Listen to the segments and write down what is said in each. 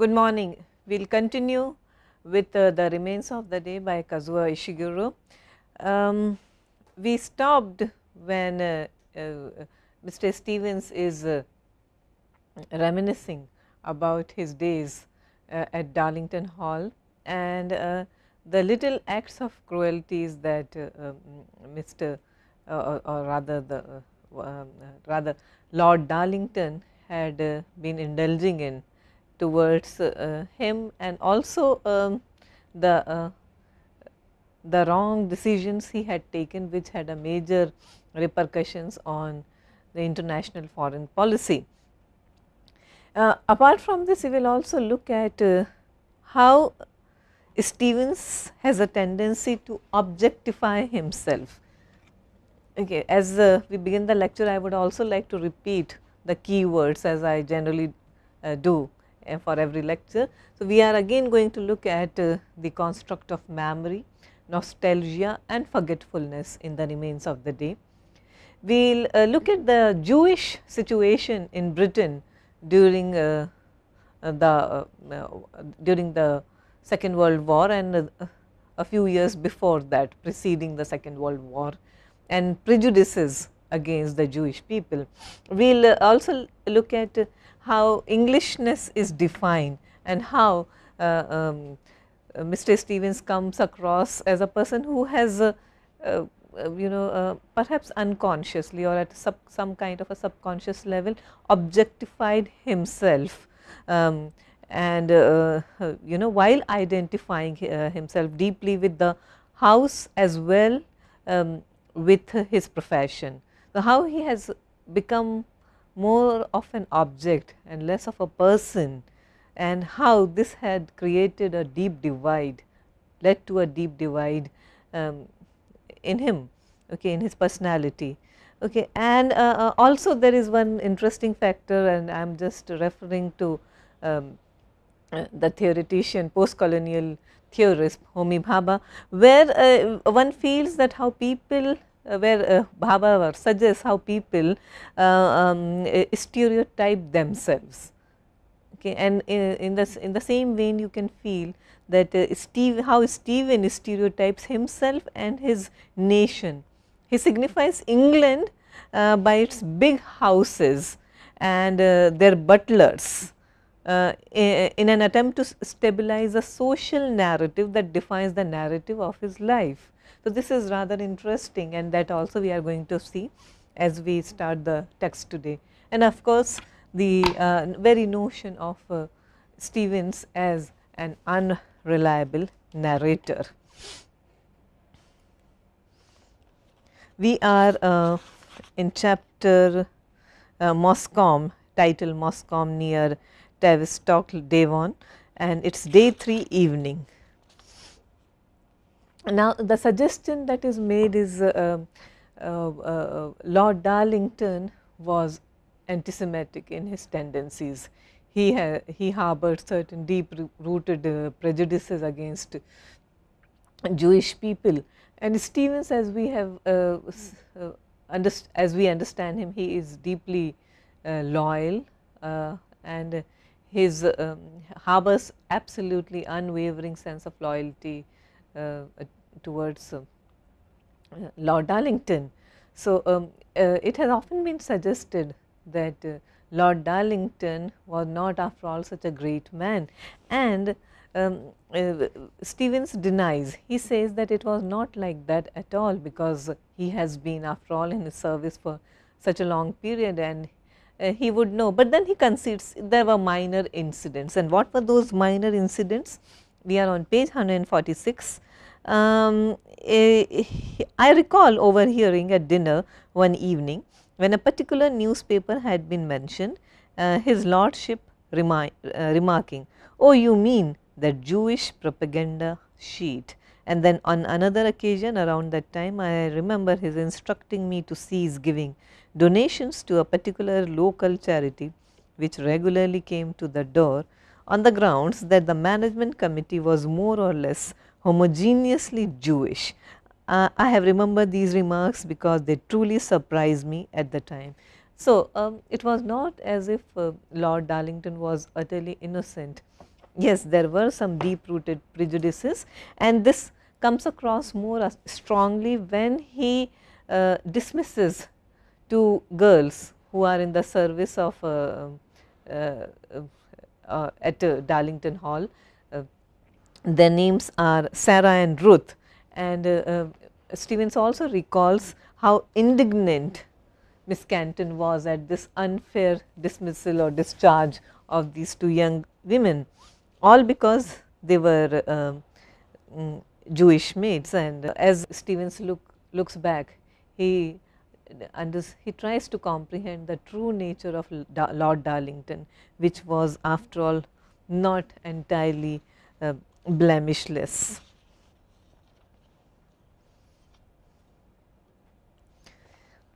Good morning. We will continue with the remains of the day by Kazuo Ishiguro. We stopped when Mr. Stevens is reminiscing about his days at Darlington Hall and the little acts of cruelties that Mr. Or rather the rather Lord Darlington had been indulging in towards him, and also the wrong decisions he had taken, which had a major repercussions on the international foreign policy. Apart from this, we will also look at how Stevens has a tendency to objectify himself. Okay, as we begin the lecture, I would also like to repeat the key words as I generally do for every lecture. So, we are again going to look at the construct of memory, nostalgia and forgetfulness in the remains of the day. We will look at the Jewish situation in Britain during the Second World War and a few years before that, preceding the Second World War, and prejudices against the Jewish people. We will also look at how Englishness is defined and how Mr. Stevens comes across as a person who has perhaps unconsciously or at some kind of a subconscious level objectified himself, and while identifying himself deeply with the house as well with his profession. So, how he has become more of an object and less of a person, and how this had created a deep divide, led to a deep divide in him, okay, in his personality. Okay. And also there is one interesting factor, and I am just referring to the theoretician, post-colonial theorist Homi Bhabha, where one feels that how people where Bhabha suggests how people stereotype themselves. Okay. And in the same vein, you can feel that how Stephen stereotypes himself and his nation. He signifies England by its big houses and their butlers, in an attempt to stabilize a social narrative that defines the narrative of his life. So, this is rather interesting, and that also we are going to see as we start the text today. And of course, the very notion of Stevens as an unreliable narrator. We are in chapter Moscombe, title Moscombe near Tavistock, Devon, and it is day 3 evening. Now, the suggestion that is made is Lord Darlington was anti-Semitic in his tendencies. He harbored certain deep rooted prejudices against Jewish people, and Stevens, as we have as we understand him, he is deeply loyal, and his harbors absolutely unwavering sense of loyalty towards Lord Darlington. So, it has often been suggested that Lord Darlington was not after all such a great man, and Stevens denies. He says that it was not like that at all, because he has been after all in his service for such a long period, and he would know. But then he concedes there were minor incidents, and what were those minor incidents? We are on page 146. I recall overhearing at dinner one evening when a particular newspaper had been mentioned, his lordship remarking, "Oh, you mean that Jewish propaganda sheet." And then on another occasion around that time, I remember his instructing me to cease giving donations to a particular local charity which regularly came to the door, on the grounds that the management committee was more or less homogeneously Jewish. I have remembered these remarks because they truly surprised me at the time. So, it was not as if Lord Darlington was utterly innocent yes, there were some deep rooted prejudices, and this comes across more strongly when he dismisses two girls who are in the service of uh, at Darlington Hall. Uh, their names are Sarah and Ruth, and Stevens also recalls how indignant Miss Canton was at this unfair dismissal or discharge of these two young women, all because they were Jewish maids. And as Stevens looks back, he he tries to comprehend the true nature of Lord Darlington, which was after all not entirely blemishless.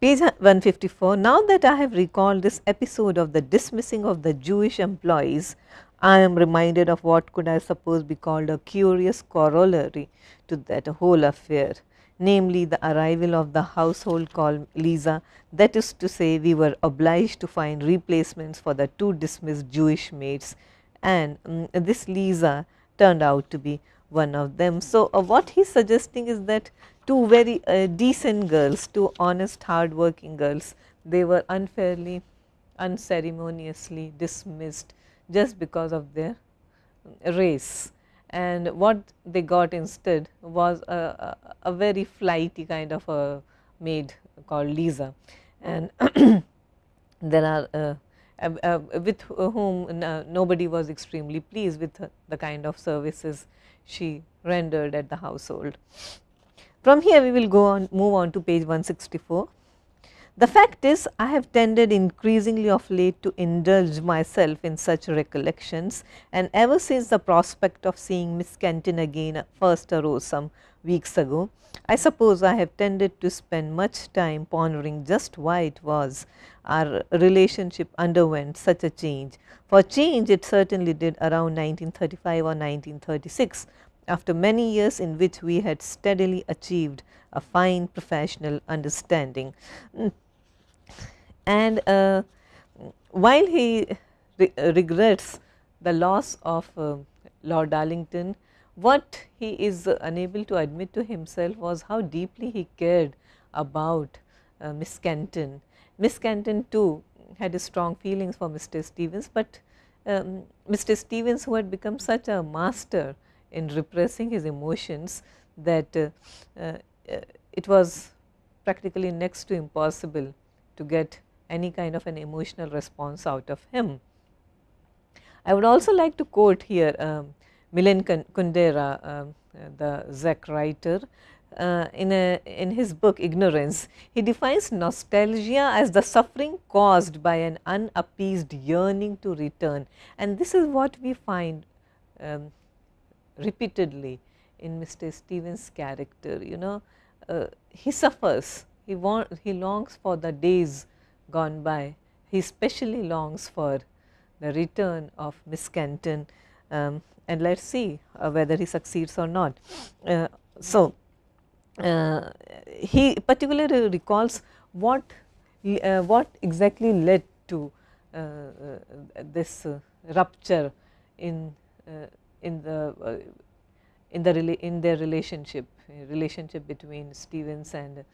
Page 154. Now that I have recalled this episode of the dismissing of the Jewish employees, I am reminded of what could I suppose be called a curious corollary to that whole affair, namely the arrival of the household called Lisa. That is to say, we were obliged to find replacements for the two dismissed Jewish maids, and this Lisa turned out to be one of them. So, what he is suggesting is that two very decent girls, two honest hard working girls, they were unfairly, unceremoniously dismissed just because of their race, and what they got instead was a very flighty kind of a maid called Lisa, and there are with whom nobody was extremely pleased with the kind of services she rendered at the household. From here we will move on to page 164. The fact is, I have tended increasingly of late to indulge myself in such recollections, and ever since the prospect of seeing Miss Canton again first arose some weeks ago, I suppose I have tended to spend much time pondering just why it was our relationship underwent such a change. For change it certainly did around 1935 or 1936, after many years in which we had steadily achieved a fine professional understanding. And while he regrets the loss of Lord Darlington, what he is unable to admit to himself was how deeply he cared about Miss Canton. Miss Canton too had strong feelings for Mr. Stevens, but Mr. Stevens, who had become such a master in repressing his emotions that it was practically next to impossible to get any kind of an emotional response out of him. I would also like to quote here Milan Kundera, the Czech writer, in his book Ignorance. He defines nostalgia as the suffering caused by an unappeased yearning to return, and this is what we find repeatedly in Mr. Stevens' character. You know, he suffers, he longs for the days gone by, he especially longs for the return of Miss Canton, and let us see whether he succeeds or not. He particularly recalls what exactly led to this rupture in their relationship between Stevens and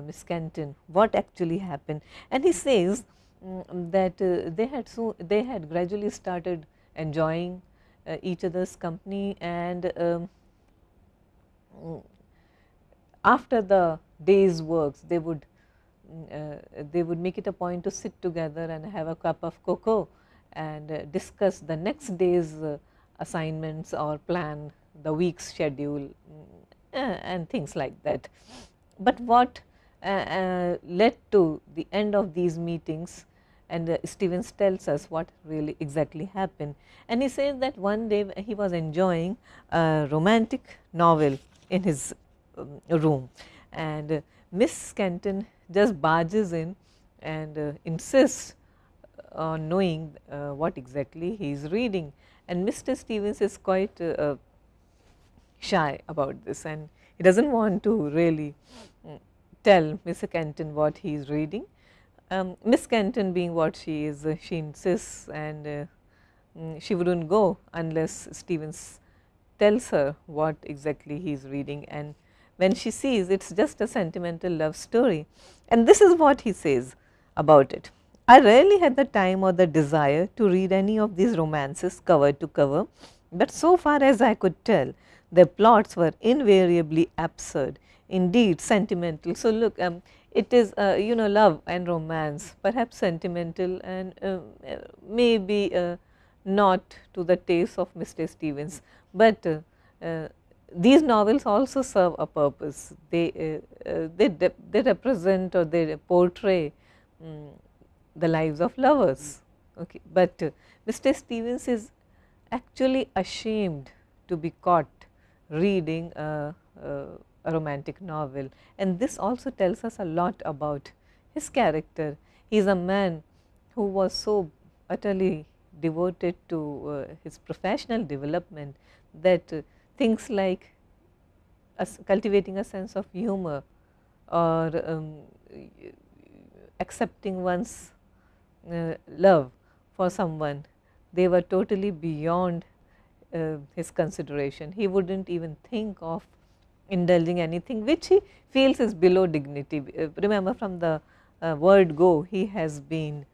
Miss Canton. What actually happened? And he says that they had gradually started enjoying each other's company, and after the day's works they would make it a point to sit together and have a cup of cocoa and discuss the next day's assignments or plan the week's schedule and things like that. But what led to the end of these meetings, and Stevens tells us what really exactly happened, and he says that one day he was enjoying a romantic novel in his room, and Miss Canton just barges in and insists on knowing what exactly he is reading, and Mr. Stevens is quite shy about this, and he does not want to really tell Miss Canton what he is reading. Miss Canton, being what she is, she insists, and she would not go unless Stevens tells her what exactly he is reading, and when she sees, it is just a sentimental love story. And this is what he says about it: I rarely had the time or the desire to read any of these romances cover to cover, but so far as I could tell, their plots were invariably absurd, indeed sentimental. So, look, it is love and romance, perhaps sentimental, and maybe not to the taste of Mr. Stevens, but uh, these novels also serve a purpose. They represent, or they portray the lives of lovers. Okay. But Mr. Stevens is actually ashamed to be caught reading a romantic novel, and this also tells us a lot about his character. He is a man who was so utterly devoted to his professional development that things like cultivating a sense of humor, or accepting one's love for someone, they were totally beyond his consideration. He would not even think of indulging anything which he feels is below dignity. Remember, from the word go, he has been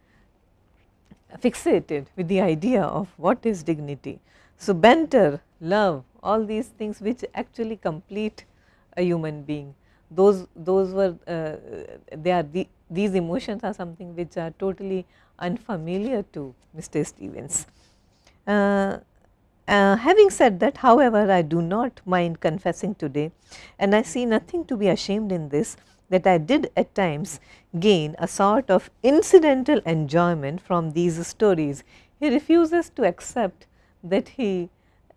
fixated with the idea of what is dignity. So, banter, love, all these things which actually complete a human being, those were they are these emotions are something which are totally unfamiliar to Mr. Stevens. Having said that, however, I do not mind confessing today, and I see nothing to be ashamed in this, that I did at times gain a sort of incidental enjoyment from these stories. He refuses to accept that he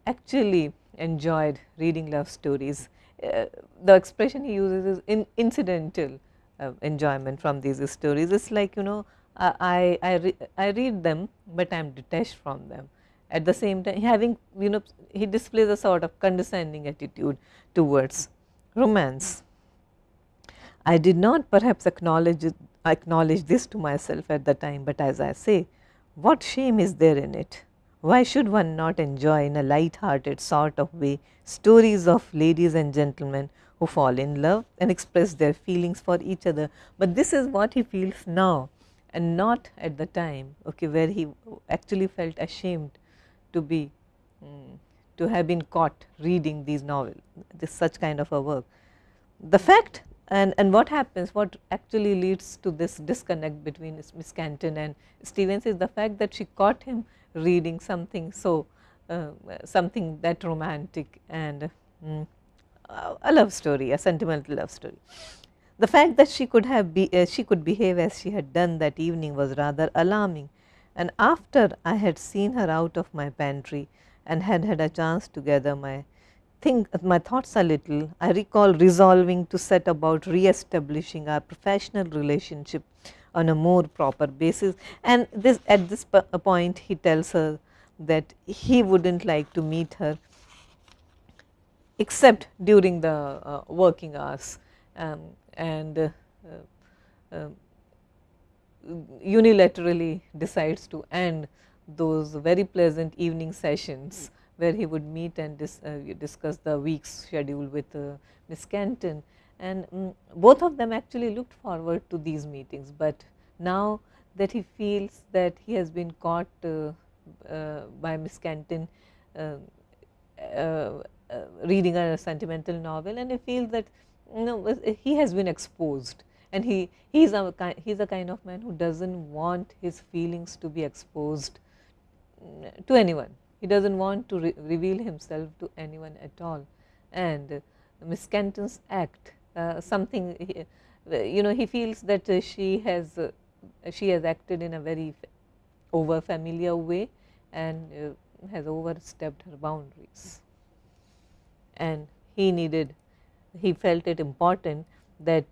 actually enjoyed reading love stories. The expression he uses is incidental enjoyment from these stories. It is like, I read them, but I am detached from them. At the same time, having, he displays a sort of condescending attitude towards romance. I did not perhaps acknowledge this to myself at the time, but as I say, what shame is there in it? Why should one not enjoy in a light-hearted sort of way stories of ladies and gentlemen who fall in love and express their feelings for each other? But this is what he feels now, and not at the time, okay, where he actually felt ashamed to be to have been caught reading these novels, such kind of a work. The fact, and what happens, what actually leads to this disconnect between Miss Canton and Stevens is the fact that she caught him reading something so something that romantic and a love story, a sentimental love story. The fact that she could she could behave as she had done that evening was rather alarming, and after I had seen her out of my pantry and had had a chance to gather my thoughts a little, I recall resolving to set about re-establishing our professional relationship on a more proper basis. And this, at this point, he tells her that he would not like to meet her except during the working hours, and unilaterally decides to end those very pleasant evening sessions where he would meet and discuss the week's schedule with Miss Canton. And both of them actually looked forward to these meetings, but now that he feels that he has been caught by Miss Canton reading a sentimental novel, and he feels that he has been exposed, and he's a kind of man who doesn't want his feelings to be exposed to anyone. He doesn't want to reveal himself to anyone at all. And Miss Canton's act, something he feels that she has acted in a very over familiar way, and has overstepped her boundaries. And he felt it important that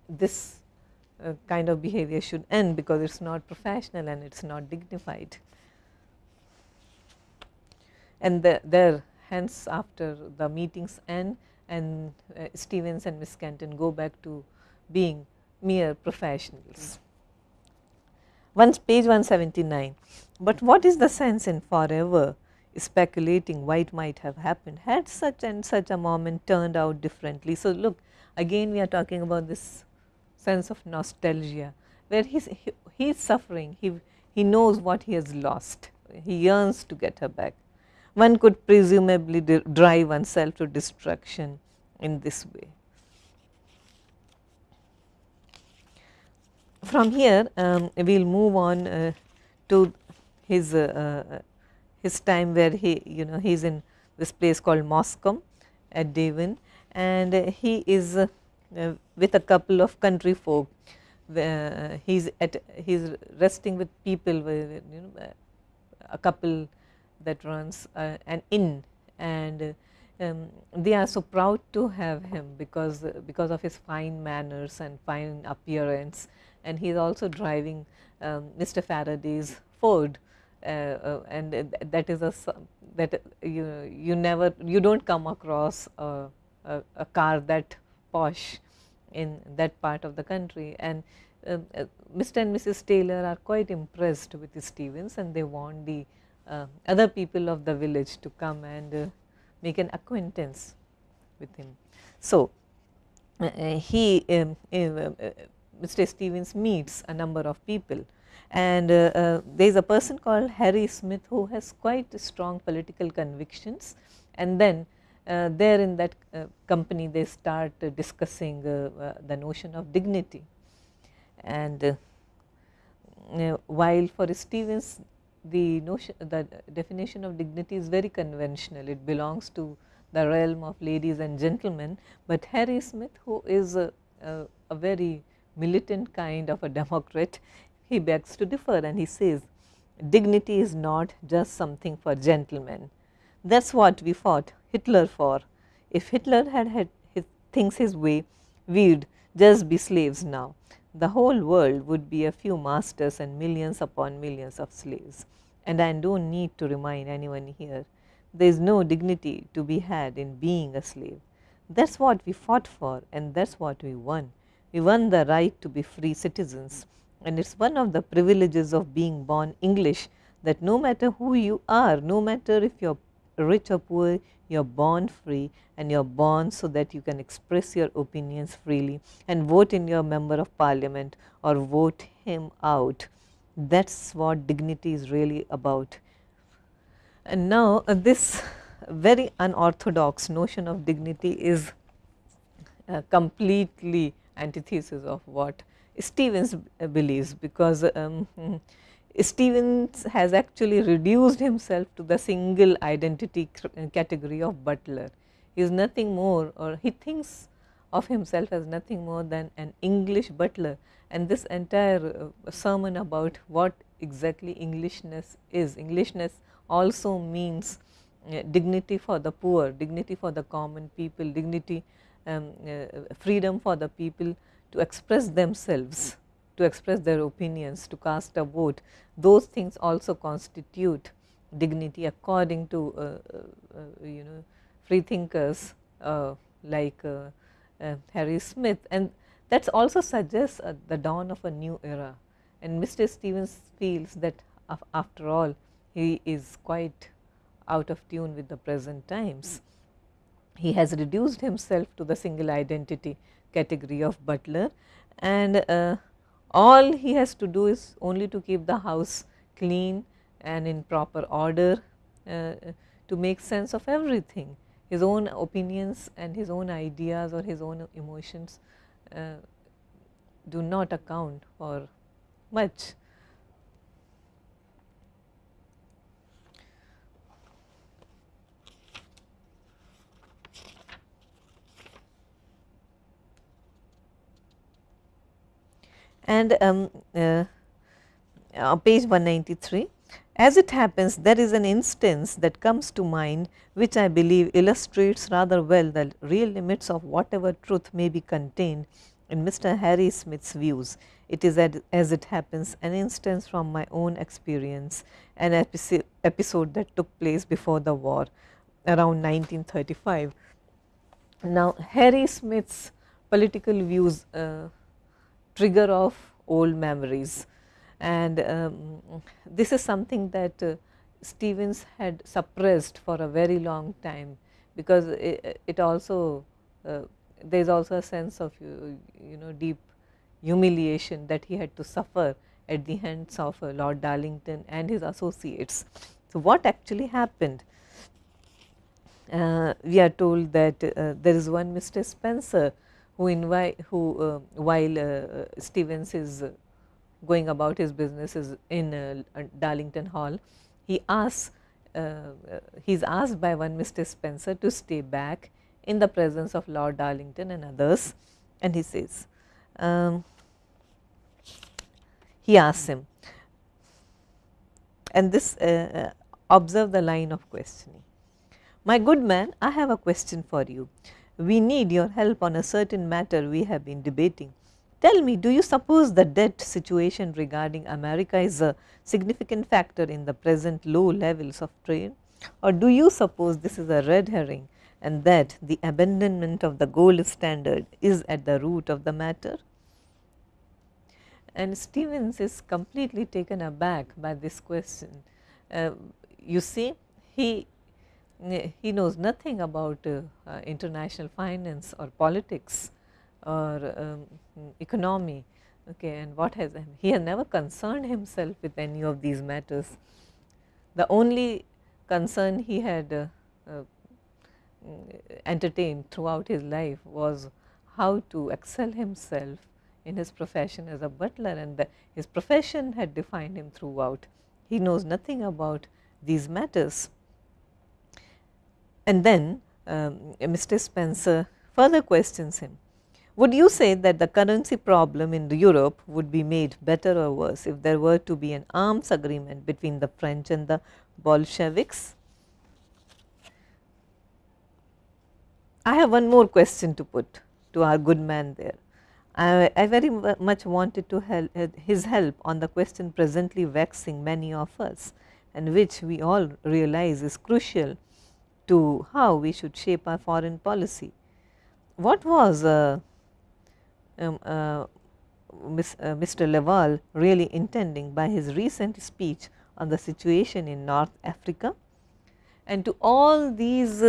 this kind of behavior should end, because it is not professional and it is not dignified. And there, hence, after the meetings end, and Stevens and Miss Canton go back to being mere professionals. Page 179. But what is the sense in forever speculating what might have happened had such and such a moment turned out differently? So, look, again we are talking about this sense of nostalgia, where he's suffering, he knows what he has lost, he yearns to get her back. One could presumably drive oneself to destruction in this way. From here, we will move on to his time, where he is in this place called Moscom at Devon, and he is with a couple of country folk. He is resting with people, a couple that runs an inn, and they are so proud to have him because of his fine manners and fine appearance, and he is also driving Mr. Faraday's Ford, and that is that you don't come across a car that posh in that part of the country, and Mr. and Mrs. Taylor are quite impressed with Stevens, and they want the other people of the village to come and make an acquaintance with him. So, Mr. Stevens meets a number of people, and there is a person called Harry Smith who has quite strong political convictions, and then there in that company they start discussing the notion of dignity. And while for Stevens the definition of dignity is very conventional, it belongs to the realm of ladies and gentlemen, but Harry Smith, who is a very militant kind of a democrat, he begs to differ, and he says dignity is not just something for gentlemen. That is what we fought Hitler for. If Hitler had things his way, we would just be slaves now. The whole world would be a few masters and millions upon millions of slaves. And I do not need to remind anyone here, there is no dignity to be had in being a slave. That is what we fought for, and that is what we won. We won the right to be free citizens, and it is one of the privileges of being born English, that no matter who you are, no matter if you are rich or poor, you are born free, and you are born so that you can express your opinions freely and vote in your member of parliament or vote him out. That is what dignity is really about. And now this very unorthodox notion of dignity is completely antithesis of what Stevens believes, because Stevens has actually reduced himself to the single identity category of butler. He is nothing more, or he thinks of himself as nothing more than an English butler, and this entire sermon about what exactly Englishness is. Englishness also means dignity for the poor, dignity for the common people, dignity, freedom for the people to express themselves, to express their opinions, to cast a vote. Those things also constitute dignity according to free thinkers like Harry Smith, and that also suggests the dawn of a new era. And Mr. Stevens feels that after all he is quite out of tune with the present times. He has reduced himself to the single identity category of butler, and all he has to do is only to keep the house clean and in proper order, to make sense of everything. His own opinions and his own ideas or his own emotions do not account for much. And on page 193, as it happens, there is an instance that comes to mind which I believe illustrates rather well the real limits of whatever truth may be contained in Mr. Harry Smith's views. It is, as it happens, an instance from my own experience, an episode that took place before the war around 1935. Now, Harry Smith's political views trigger off old memories. and this is something that Stevens had suppressed for a very long time, because it also there is also a sense of deep humiliation that he had to suffer at the hands of Lord Darlington and his associates. So, what actually happened? We are told that there is one Mr. Spencer who while Stevens is going about his businesses in Darlington Hall, he is asked by one Mr. Spencer to stay back in the presence of Lord Darlington and others, and he says, he asks him, and this observe the line of questioning. My good man, I have a question for you. We need your help on a certain matter we have been debating. Tell me, do you suppose the debt situation regarding America is a significant factor in the present low levels of trade, or do you suppose this is a red herring and that the abandonment of the gold standard is at the root of the matter? And Stevens is completely taken aback by this question. You see, he knows nothing about international finance or politics or economy, okay, and he has never concerned himself with any of these matters. The only concern he had entertained throughout his life was how to excel himself in his profession as a butler, and his profession had defined him throughout. He knows nothing about these matters. And then Mr. Spencer further questions him. Would you say that the currency problem in Europe would be made better or worse if there were to be an arms agreement between the French and the Bolsheviks? I have one more question to put to our good man there. I very much wanted to his help on the question presently vexing many of us, and which we all realize is crucial to how we should shape our foreign policy. What was Mr. Laval really intending by his recent speech on the situation in North Africa? And to all these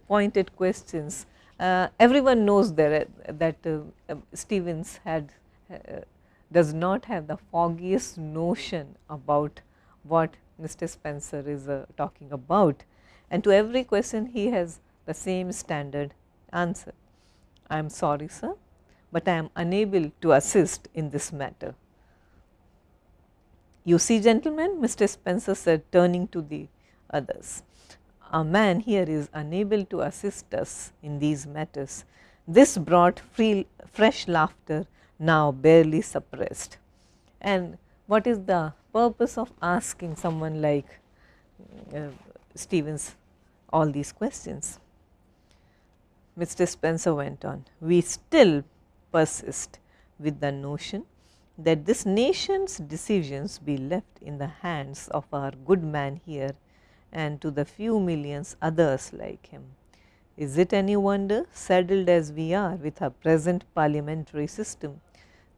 pointed questions, everyone knows that Stevens does not have the foggiest notion about what Mr. Spencer is talking about, and to every question he has the same standard answer. I am sorry, sir, but I am unable to assist in this matter. You see, gentlemen, Mr. Spencer said, turning to the others, a man here is unable to assist us in these matters. This brought fresh laughter, now barely suppressed. And what is the purpose of asking someone like Stevens all these questions? Mr. Spencer went on, we still persist with the notion that this nation's decisions be left in the hands of our good man here and to the few millions others like him. Is it any wonder, saddled as we are with our present parliamentary system,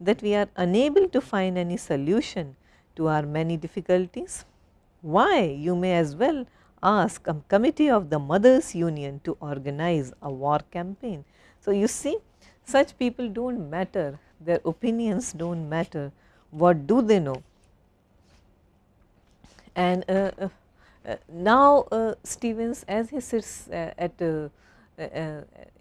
that we are unable to find any solution to our many difficulties? Why, you may as well ask a committee of the Mothers Union to organize a war campaign. So, you see, such people do not matter, their opinions do not matter, what do they know? And now Stevens, as he sits in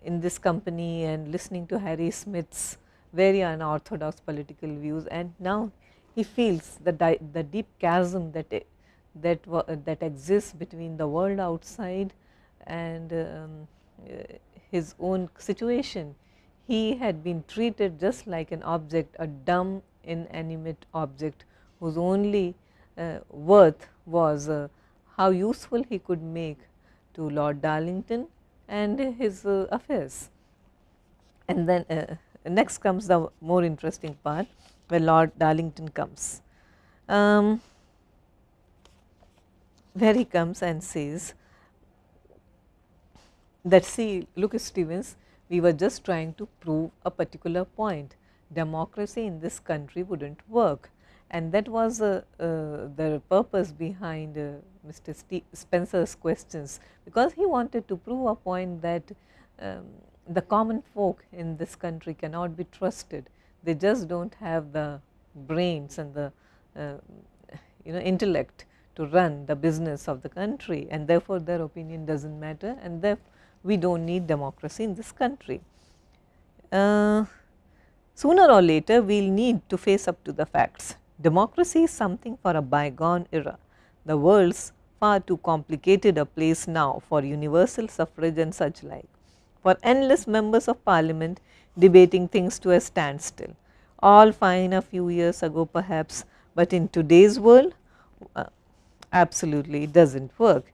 this company and listening to Harry Smith's very unorthodox political views, and now he feels the deep chasm that exists between the world outside and his own situation. He had been treated just like an object, a dumb, inanimate object whose only worth was how useful he could make to Lord Darlington and his affairs. And then next comes the more interesting part, where Lord Darlington comes. Where he comes and says that, see, look, Stevens, we were just trying to prove a particular point. Democracy in this country would not work, and that was the purpose behind Mr. Spencer's questions, because he wanted to prove a point that um, the common folk in this country cannot be trusted. They just do not have the brains and the uh, intellect to run the business of the country, and therefore, their opinion does not matter, and therefore, we do not need democracy in this country. Sooner or later, we will need to face up to the facts. Democracy is something for a bygone era. The world's far too complicated a place now for universal suffrage and such like, for endless members of parliament debating things to a standstill. All fine a few years ago perhaps, but in today's world, uh, absolutely it does not work.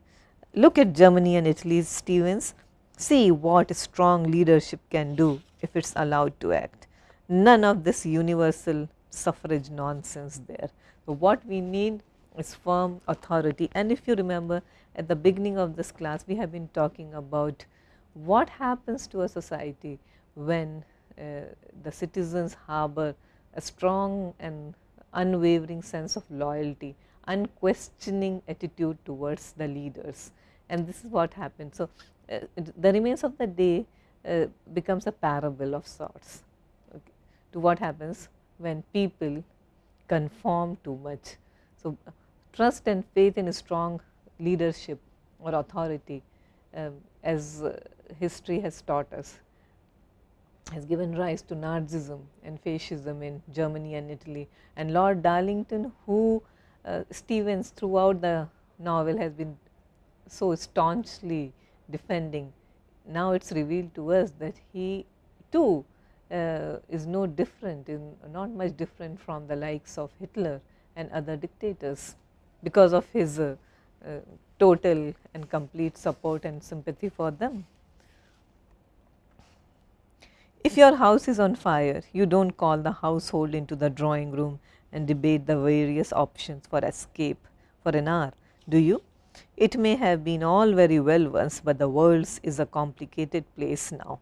Look at Germany and Italy, Stevens. See what strong leadership can do if it is allowed to act. None of this universal suffrage nonsense there. So, what we need is firm authority, and if you remember at the beginning of this class, we have been talking about what happens to a society when the citizens harbor a strong and unwavering sense of loyalty, unquestioning attitude towards the leaders, and this is what happens. So, the remains of the day becomes a parable of sorts, okay, to what happens when people conform too much. So, trust and faith in a strong leadership or authority, as history has taught us, has given rise to Nazism and fascism in Germany and Italy. And Lord Darlington, who Stevens throughout the novel has been so staunchly defending, now it is revealed to us that he too is no different, not much different from the likes of Hitler and other dictators, because of his total and complete support and sympathy for them. If your house is on fire, you do not call the household into the drawing room and debate the various options for escape for an hour, do you? It may have been all very well once, but the world is a complicated place now.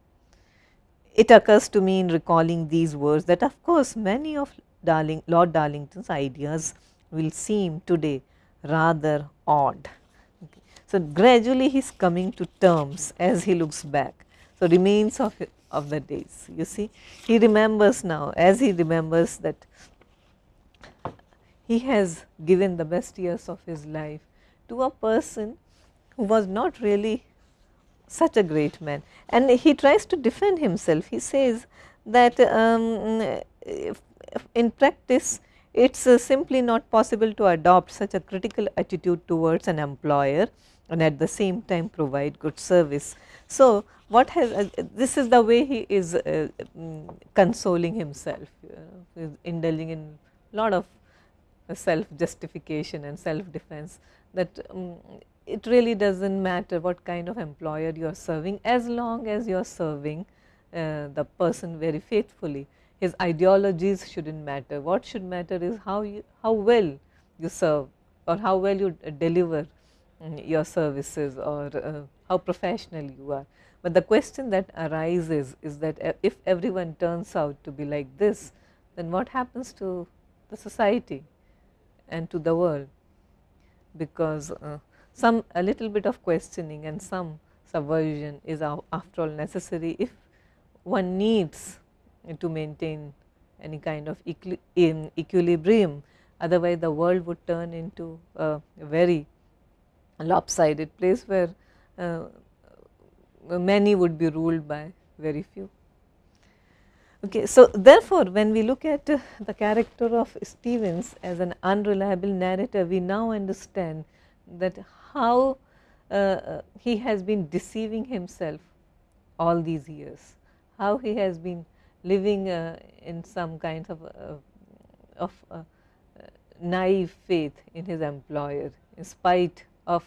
It occurs to me in recalling these words that of course, many of Lord Darlington's ideas will seem today rather odd. Okay. So, gradually he is coming to terms as he looks back. So, remains of the days, you see, he remembers now, as he remembers that he has given the best years of his life to a person who was not really such a great man, and he tries to defend himself. He says that in practice it is simply not possible to adopt such a critical attitude towards an employer and at the same time provide good service. So, what has this is the way he is consoling himself, is indulging in lot of self justification and self defense, that it really does not matter what kind of employer you are serving, as long as you are serving the person very faithfully. His ideologies should not matter. What should matter is how well you serve, or how well you deliver your services, or how professional you are. But the question that arises is that if everyone turns out to be like this, then what happens to the society and to the world? Because a little bit of questioning and some subversion is after all necessary if one needs to maintain any kind of equilibrium. Otherwise, the world would turn into a very lopsided place where many would be ruled by very few. Okay, so, therefore, when we look at the character of Stevens as an unreliable narrator, we now understand that how he has been deceiving himself all these years, how he has been living in some kind of naive faith in his employer, in spite of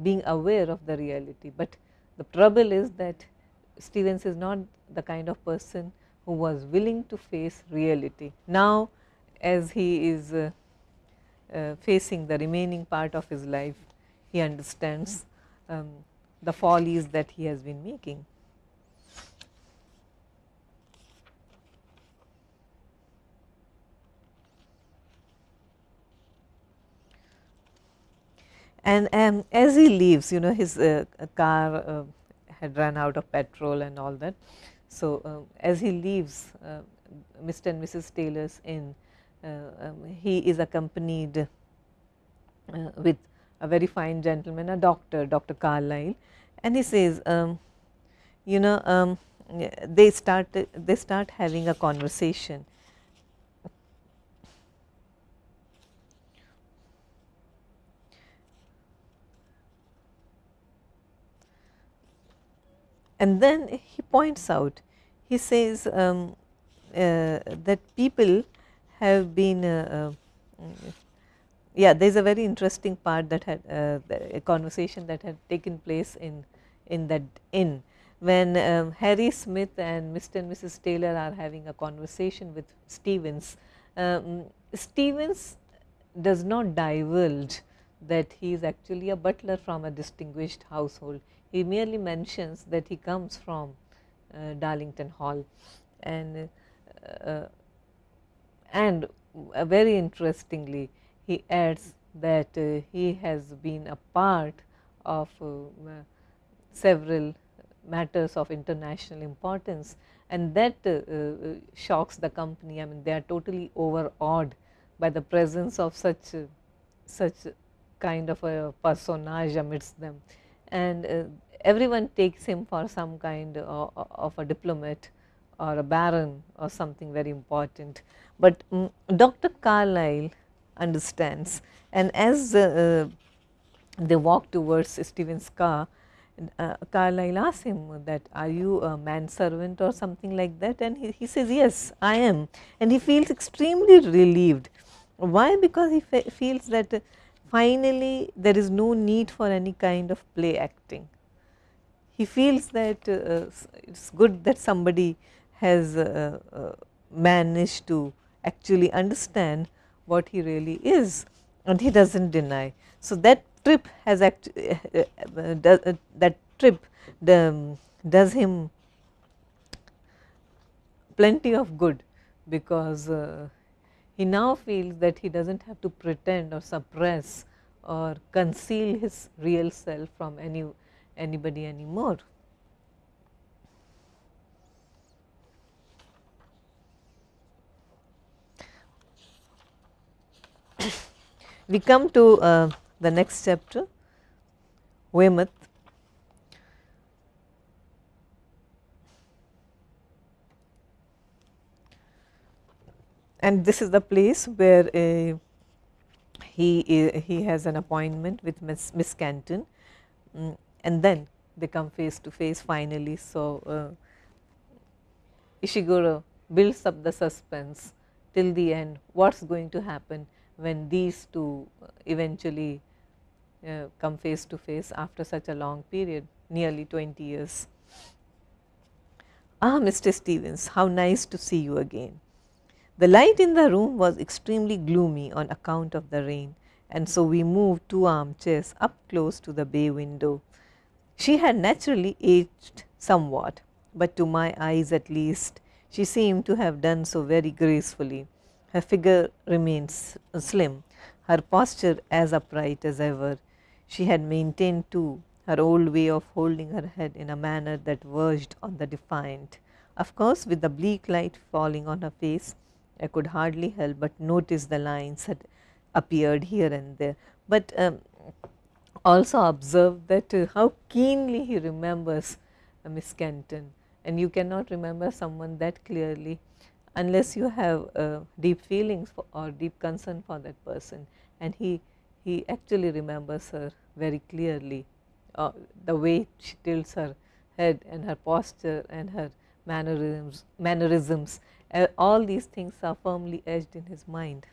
being aware of the reality. But the trouble is that Stevens is not the kind of person who was willing to face reality. Now, as he is facing the remaining part of his life, he understands the follies that he has been making. And as he leaves, you know, his car had run out of petrol and all that. So, as he leaves Mr. and Mrs. Taylor's inn, he is accompanied with a very fine gentleman, a doctor, Dr. Carlyle, and he says, you know, they start having a conversation. And then he points out, he says that people have been, yeah, there is a very interesting part that had a conversation that had taken place in that inn, when Harry Smith and Mr. and Mrs. Taylor are having a conversation with Stevens. Stevens does not divulge that he is actually a butler from a distinguished household. He merely mentions that he comes from Darlington Hall, and very interestingly, he adds that he has been a part of several matters of international importance, and that shocks the company. I mean, they are totally overawed by the presence of such kind of a personage amidst them, and everyone takes him for some kind of a diplomat or a baron or something very important. But Dr. Carlyle understands, and as they walk towards Stephen's car, Carlyle asks him that, are you a manservant or something like that, and he says, yes, I am, and he feels extremely relieved. Why? Because he feels that finally there is no need for any kind of play acting. He feels that it's good that somebody has managed to actually understand what he really is, and he does not deny. So, that trip has that trip does him plenty of good, because he now feels that he does not have to pretend or suppress or conceal his real self from anybody anymore. We come to the next chapter, Weymouth. And this is the place where he has an appointment with Miss Canton, and then they come face to face finally. So, Ishiguro builds up the suspense till the end, what is going to happen when these two eventually come face to face after such a long period, nearly 20 years. Ah, Mr. Stevens, how nice to see you again. The light in the room was extremely gloomy on account of the rain, and so we moved 2 armchairs up close to the bay window. She had naturally aged somewhat, but to my eyes at least, she seemed to have done so very gracefully. Her figure remained slim, her posture as upright as ever. She had maintained too her old way of holding her head in a manner that verged on the defiant. Of course, with the bleak light falling on her face, I could hardly help but notice the lines that appeared here and there, but also observe that how keenly he remembers Miss Kenton, and you cannot remember someone that clearly unless you have deep feelings for, or deep concern for that person, and he actually remembers her very clearly. The way she tilts her head and her posture and her mannerisms, all these things are firmly etched in his mind.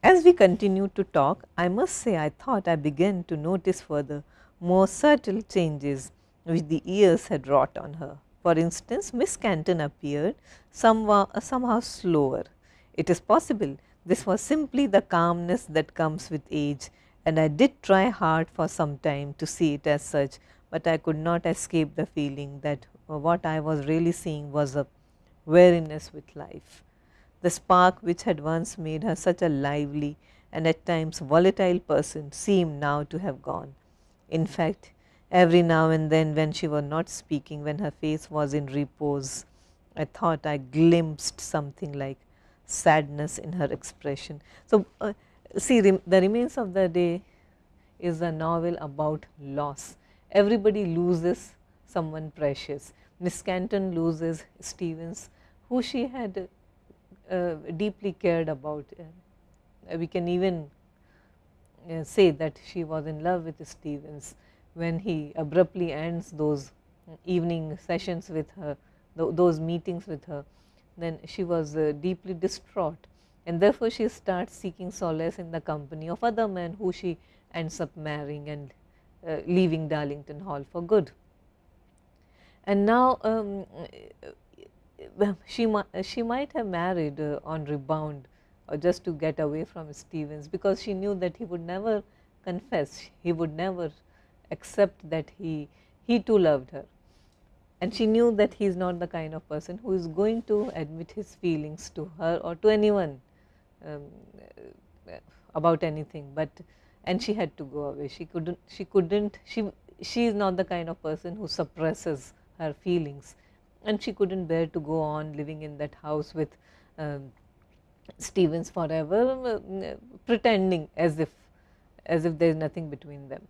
As we continued to talk, I must say I thought I began to notice further more subtle changes which the years had wrought on her. For instance, Miss Canton appeared somehow slower. It is possible this was simply the calmness that comes with age, and I did try hard for some time to see it as such, but I could not escape the feeling that what I was really seeing was a weariness with life. The spark which had once made her such a lively and at times volatile person seemed now to have gone. In fact, every now and then when she was not speaking, when her face was in repose, I thought I glimpsed something like sadness in her expression. So, see, the remains of the day is a novel about loss. Everybody loses someone precious. Miss Canton loses Stevens, who she had deeply cared about. We can even say that she was in love with Stevens when he abruptly ends those evening sessions with her, those meetings with her. Then she was deeply distraught, and therefore she starts seeking solace in the company of other men who she ends up marrying and leaving Darlington Hall for good. And now she might have married on rebound or just to get away from Stevens, because she knew that he would never confess, he would never accept that he too loved her, and she knew that he is not the kind of person who is going to admit his feelings to her or to anyone um, about anything. But and she had to go away. She is not the kind of person who suppresses her feelings, and she couldn't bear to go on living in that house with Stevens forever, pretending as if there is nothing between them.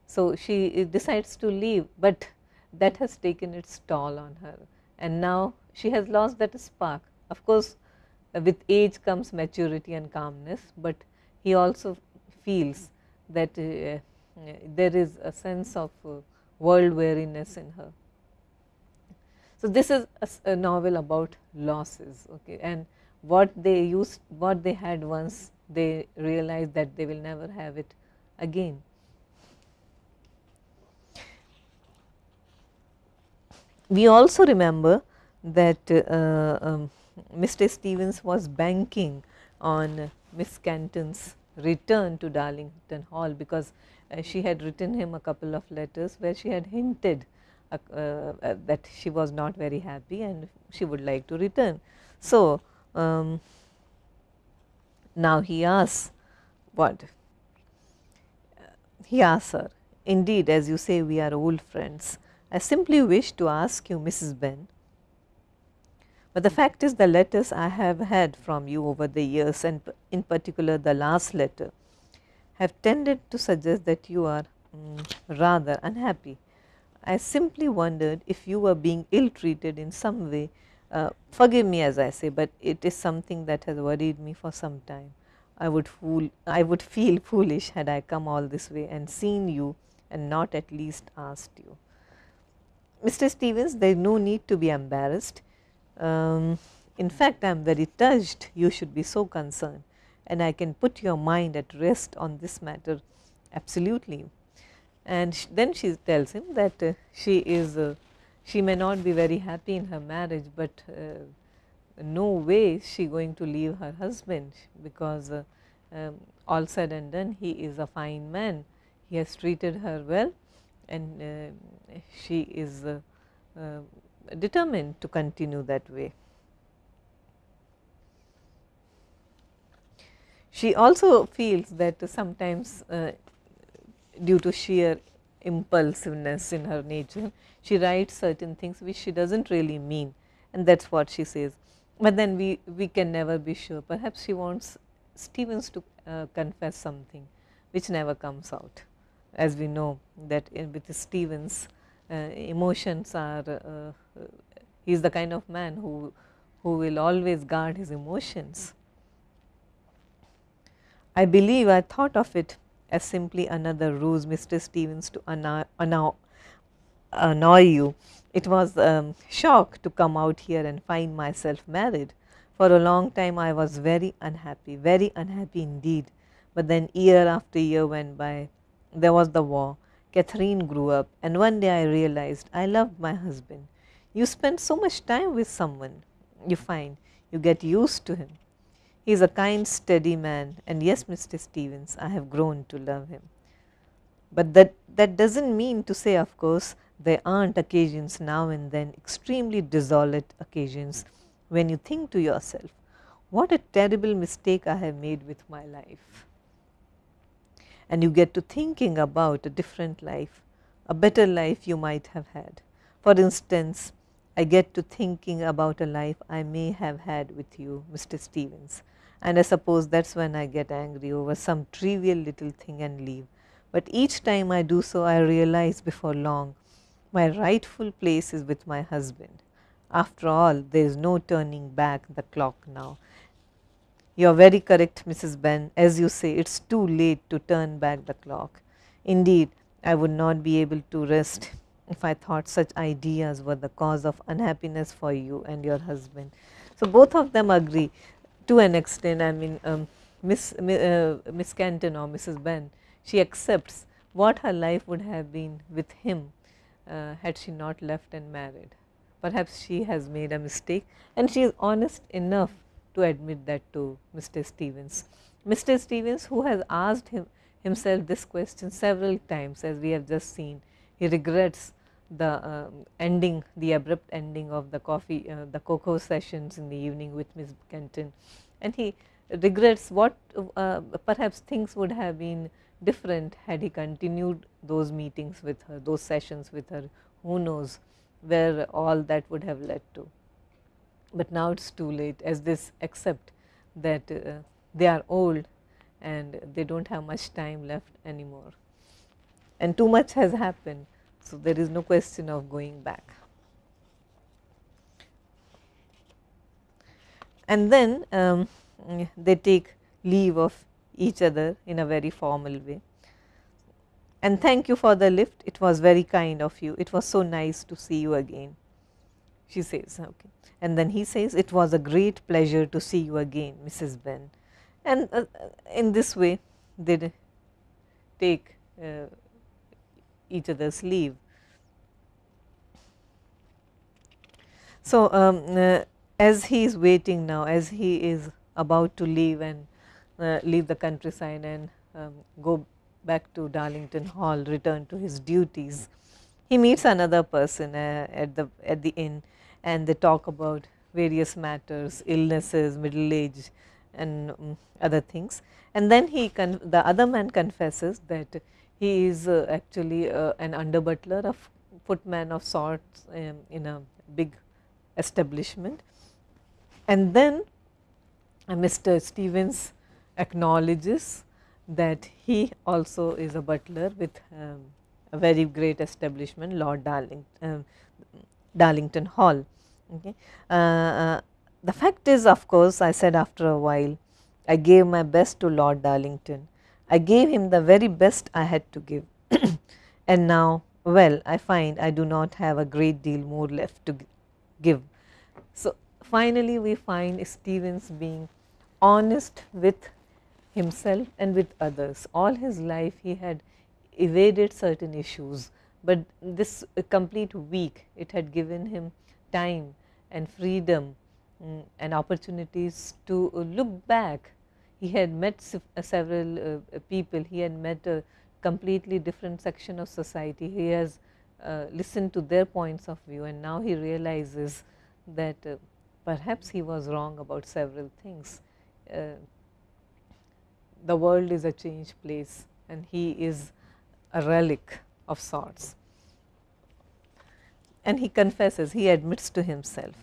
So she decides to leave, but that has taken its toll on her, and now she has lost that spark. Of course, with age comes maturity and calmness, but he also feels that there is a sense of world weariness in her. So, this is a novel about losses, okay, and what they had once, they realize that they will never have it again. We also remember that Mr. Stevens was banking on Miss Canton's return to Darlington Hall, because she had written him a couple of letters where she had hinted that she was not very happy and she would like to return. So, now he asks what? He asks her, "Indeed, as you say, we are old friends. I simply wish to ask you, Mrs. Benn, but the fact is the letters I have had from you over the years, and in particular the last letter, have tended to suggest that you are rather unhappy. I simply wondered if you were being ill treated in some way. Forgive me as I say, but it is something that has worried me for some time. I would feel foolish had I come all this way and seen you and not at least asked you." Mr. Stevens, there is no need to be embarrassed. In fact, I am very touched you should be so concerned, and I can put your mind at rest on this matter absolutely. And then she tells him that she may not be very happy in her marriage, but no way is she going to leave her husband, because all said and done, he is a fine man. He has treated her well, and she is determined to continue that way. She also feels that sometimes due to sheer impulsiveness in her nature, she writes certain things which she does not really mean, and that is what she says. But then we can never be sure. Perhaps she wants Stevens to confess something which never comes out. As we know that with Stevens, emotions are, he is the kind of man who will always guard his emotions. I believe I thought of it as simply another ruse, Mr. Stevens, to annoy you. It was shock to come out here and find myself married. For a long time I was very unhappy indeed. But then year after year went by. There was the war. Catherine grew up, and one day I realized I loved my husband. You spend so much time with someone, you find you get used to him. He is a kind, steady man, and yes, Mr. Stevens, I have grown to love him. But that does not mean to say, of course, there aren't occasions now and then, extremely desolate occasions, when you think to yourself, what a terrible mistake I have made with my life. And you get to thinking about a different life, a better life you might have had. For instance, I get to thinking about a life I may have had with you, Mr. Stevens, and I suppose that's when I get angry over some trivial little thing and leave. But each time I do so, I realize before long my rightful place is with my husband. After all, there is no turning back the clock now. You are very correct, Mrs. Benn. As you say, it's too late to turn back the clock. Indeed, I would not be able to rest if I thought such ideas were the cause of unhappiness for you and your husband. So, both of them agree to an extent. I mean, Miss Kenton or Mrs. Benn, she accepts what her life would have been with him had she not left and married. Perhaps she has made a mistake, and she is honest enough to admit that to Mr. Stevens. Mr. Stevens, who has asked himself this question several times, as we have just seen, he regrets the ending, the abrupt ending of the the cocoa sessions in the evening with Miss Kenton, and he regrets what perhaps things would have been different had he continued those meetings with her, those sessions with her. Who knows where all that would have led to. But now it is too late, as this accept that they are old and they do not have much time left anymore, and too much has happened. So, there is no question of going back. And then they take leave of each other in a very formal way. And thank you for the lift, it was very kind of you, it was so nice to see you again, she says. Okay. And then he says, it was a great pleasure to see you again, Mrs. Benn. And in this way, they take each other's leave. So, as he is waiting now, as he is about to leave and leave the countryside and go back to Darlington Hall, return to his duties, he meets another person at the inn, and they talk about various matters, illnesses, middle age, and other things. And then the other man confesses that he is actually an under butler, a footman of sorts in a big establishment. And then Mr. Stevens acknowledges that he also is a butler with a very great establishment, Lord Darlington Hall. Okay. The fact is, of course, I said after a while, I gave my best to Lord Darlington. I gave him the very best I had to give. And now, well, I find I do not have a great deal more left to give. So, finally, we find Stevens being honest with himself and with others. All his life he had evaded certain issues, but this complete week, it had given him time and freedom and opportunities to look back. He had met several people, he had met a completely different section of society, he has listened to their points of view, and now he realizes that perhaps he was wrong about several things. The world is a changed place, and he is a relic of sorts. And he confesses, he admits to himself.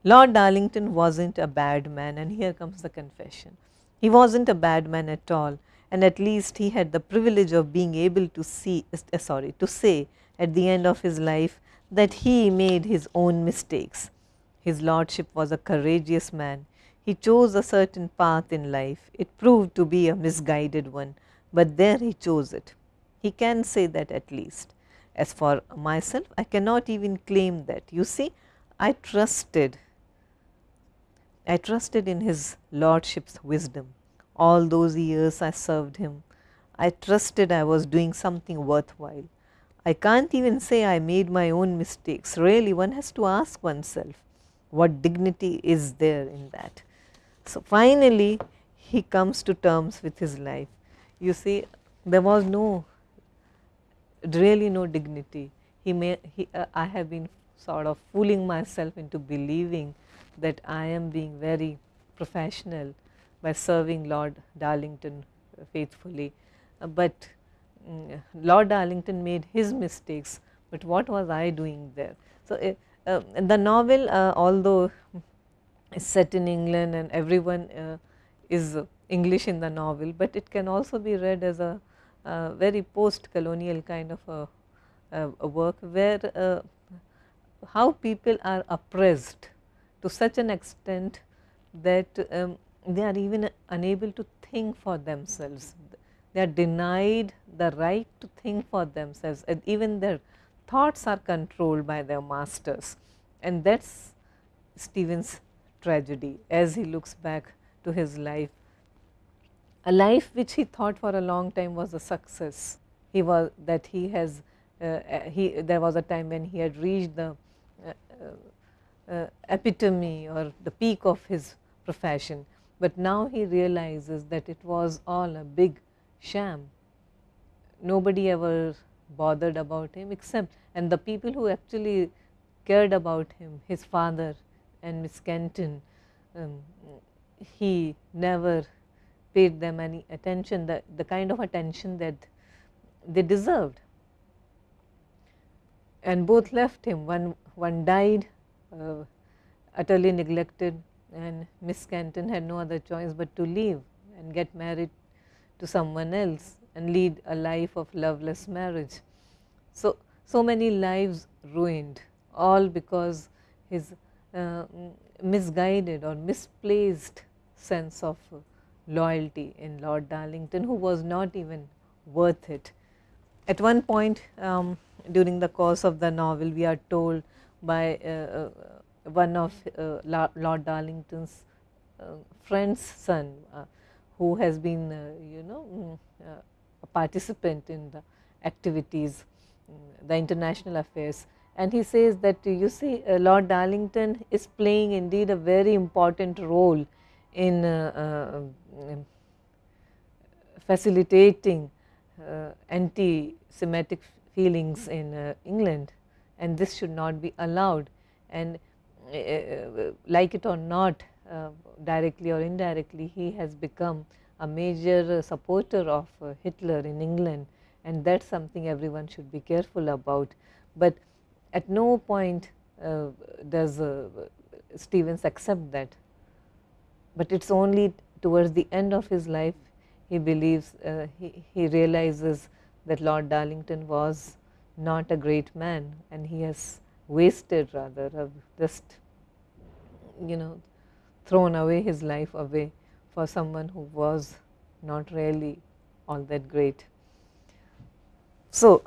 Lord Darlington was not a bad man, and here comes the confession. He was not a bad man at all, and at least he had the privilege of being able to say at the end of his life that he made his own mistakes. His lordship was a courageous man. He chose a certain path in life. It proved to be a misguided one, but there he chose it. He can say that at least. As for myself, I cannot even claim that. You see, I trusted in his lordship's wisdom. All those years I served him, I trusted I was doing something worthwhile. I can't even say I made my own mistakes. Really, one has to ask oneself, what dignity is there in that? So, finally, he comes to terms with his life. You see, there was really no dignity. I have been sort of fooling myself into believing that I am being very professional by serving Lord Darlington faithfully, but Lord Darlington made his mistakes, but what was I doing there? So, the novel, although is set in England and everyone is English in the novel, but it can also be read as a very post-colonial kind of a work where how people are oppressed to such an extent that they are even unable to think for themselves. They are denied the right to think for themselves, and even their thoughts are controlled by their masters, and that is Stephen's tragedy as he looks back to his life, a life which he thought for a long time was a success. He was that he has there was a time when he had reached the epitome or the peak of his profession, but now he realizes that it was all a big sham. Nobody ever bothered about him except, and the people who actually cared about him, his father and Miss Kenton, he never paid them any attention, the kind of attention that they deserved. And both left him. One died utterly neglected, and Miss Kenton had no other choice but to leave and get married to someone else and lead a life of loveless marriage. So many lives ruined, all because his misguided or misplaced sense of loyalty in Lord Darlington, who was not even worth it. At one point during the course of the novel, we are told by one of Lord Darlington's friend's son, who has been a participant in the activities, the international affairs, and he says that, you see, Lord Darlington is playing indeed a very important role in facilitating anti-Semitic feelings in England, and this should not be allowed. And like it or not, directly or indirectly, he has become a major supporter of Hitler in England, and that is something everyone should be careful about. But at no point does Stevens accept that, but it is only towards the end of his life he believes, he realizes that Lord Darlington was not a great man, and he has wasted, rather have just thrown away his life away for someone who was not really all that great. So,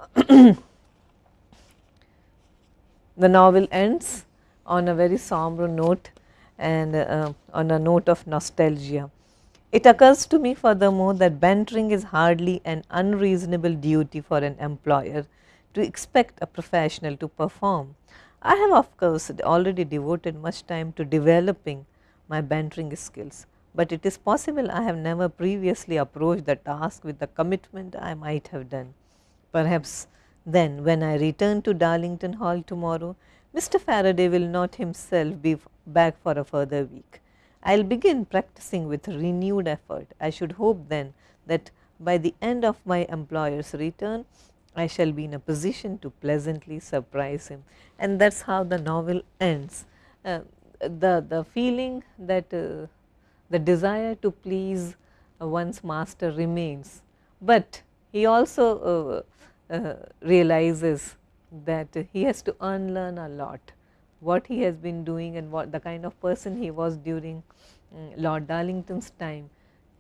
the novel ends on a very somber note and on a note of nostalgia. It occurs to me furthermore that bantering is hardly an unreasonable duty for an employer to expect a professional to perform. I have of course already devoted much time to developing my bantering skills, but it is possible I have never previously approached the task with the commitment I might have done. Perhaps then, when I return to Darlington Hall tomorrow, Mr. Faraday will not himself be back for a further week. I will begin practicing with renewed effort. I should hope then that by the end of my employer's return, I shall be in a position to pleasantly surprise him. And that is how the novel ends. The feeling that the desire to please one's master remains, but he also realizes that he has to unlearn a lot, what he has been doing and what the kind of person he was during Lord Darlington's time.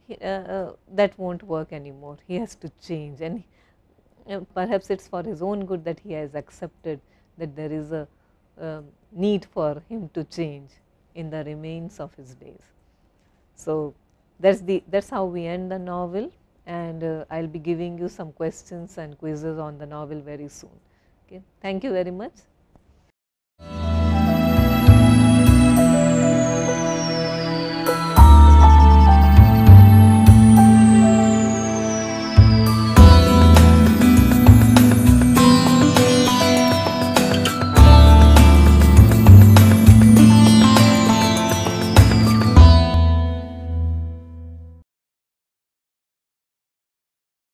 That won't work anymore. He has to change, and perhaps it is for his own good that he has accepted that there is a need for him to change in the remains of his days. So, that is how we end the novel, and I will be giving you some questions and quizzes on the novel very soon. Okay. Thank you very much.